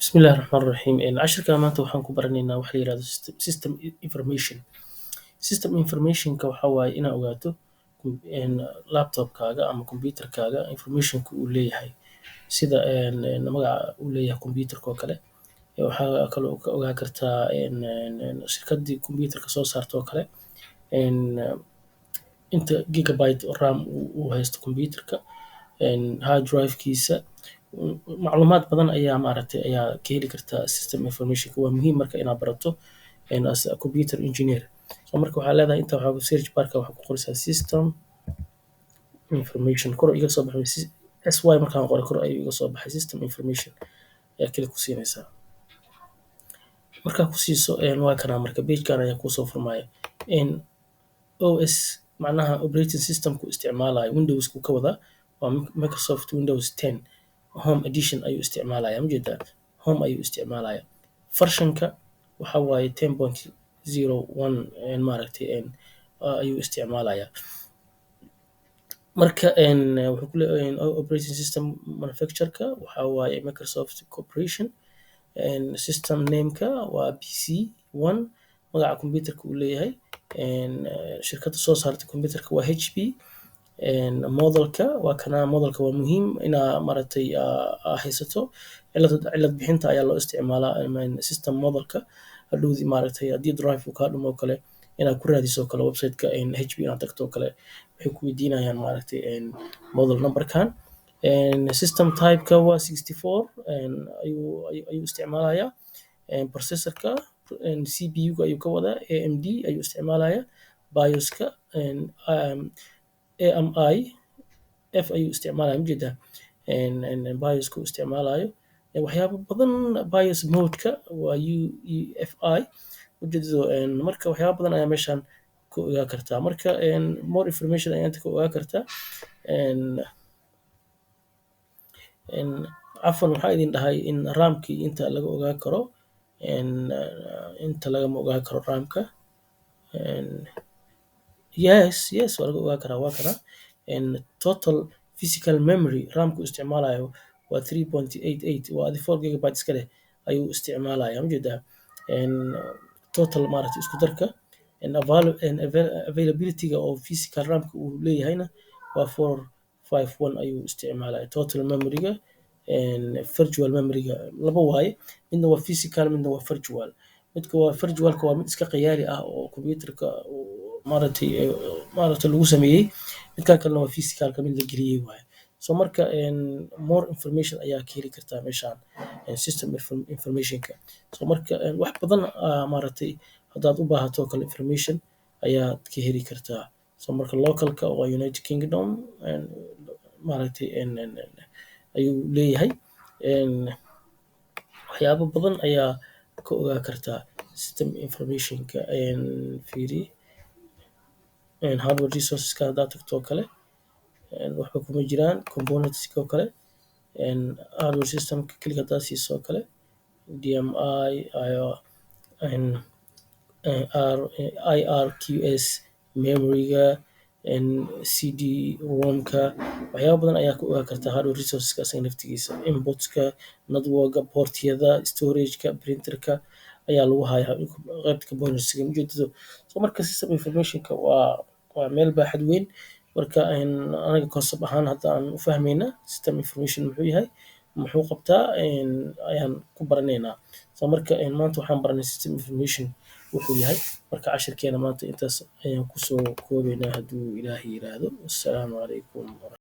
بسم الله الرحمن الرحيم casharka maanta waxaan ku baranaynaa waxa la yirahdo system information. System informationka waxa waaye inaad ogaato laptopkaaga ama computerkaaga informationka uu leeyahay sida magaca uu leeyahay computerka oo kale. Waxaa kaloo ka ogaan kartaa shirkadii computerka soo saarto oo kale inta gigabyte RAM uu haysto computerka, hard drive-kiisa. Macluumaad badan ayaa ayaa ka heli kartaa system information. Waa muhiim marka inaad barato as a computer engineer. So marka waxaa leedahay inta waxaa search barka waxaa ku qoraysaa system information kor iga soo baxay sy markaan qoro kor ayuu iga soo baxay system information ayaa kaliya ku siinaysaa. Markaa ku siiso waa kana marka page-kan ayaa kusoo furmaya OS macnaha operating system ku isticmaalayo Windows ku ka wada waa Microsoft Windows 10 home edition ayuu isticmaalaya majeedaa home ayuu isticmaalaya versionka waxa waaye 10.01 ayuu isticmaalaya. Marka wuxuu ku leeyahay operating system manufacturer-ka waxa waaye Microsoft Corporation, system name-ka waa PC1, magaca computerka uu leeyahay shirkadda soo saartay computerka waa HP. Modelka waa kana modelka waa muhiim inaa haysato cilad bixinta ayaa loo isticmaalaa system modelka hadhowdii haddii drive uu kaa dhumo oo kale inaad ku raadiso oo kale website-ka HP inaad tagto oo kale waxay ku weydiinayaan model number-kan. System type-ka waa 64 ayuu isticmaalayaa. Processor-ka CPU-ga ayuu ka wadaa AMD ayuu isticmaalayaa. BIOS-ka AMI F ayuu isticmaalaya majeedaa BIOS-ka uu isticmaalayo waxyaabo badan. BIOS mode-ka waa UEFI ujeedado marka waxyaabo badan ayaa meeshan ku ogaa kartaa. Marka more information ayaa inta ka ogaa kartaa. Cafwan waxaa idin dhahay in RAM-kii inta laga ogaa karo inta lagama ogaa karo RAM-ka. Yes waa laga ogaa karaa waa kana total physical memory RAM-ku isticmaalayo waa 3.88 waa 4 gigabyte iska leh ayuu isticmaalaya majeedaa total isku darka availability-ga oo physical RAM-ka uu leeyahayna waa 451 ayuu isticmaalaya. Total memory-ga virtual memory-ga laba waaye midna waa physical midna waa virtual. Midka waa virtual-ka waa mid iska khiyaali ah oo computerka lagu sameeyay midka kalena waa physical-ka mid la geliyay waaye. So marka more information ayaa ka heli kartaa meeshan system information-ka. So marka wax badan haddaad u baahato kale information ayaad ka heli kartaa. So marka localka waa United Kingdom ayuu leeyahay waxyaabo badan ayaa ka ogaa kartaa system information-ka. Fiiri hardware resources-ka haddaad tagto oo kale waxba kuma jiraan components-ka oo kale hardware system-ka kaliya haddaad siiso oo kale DMI IRQS memory-ga CD-ROM-ka waxyaabo badan ayaa ka ogaa kartaa hardware resources-ka asaga naftigiisa. Inputs-ka network-ga port-yada storage-ka printer-ka ayaa lagu hayaa qaybta components-ka majeedo. So marka system information-ka waa meel baaxad weyn marka anaga concept ahaan hadda aan u fahmayna system information muxuu yahay muxuu qabtaa ayaan ku baranaynaa. So marka maanta waxaan baranay system information wuxuu yahay marka casharkeena maanta intaas ayaan kusoo koobaynaa hadduu Ilaahay yiraahdo. Assalaamu calaykum.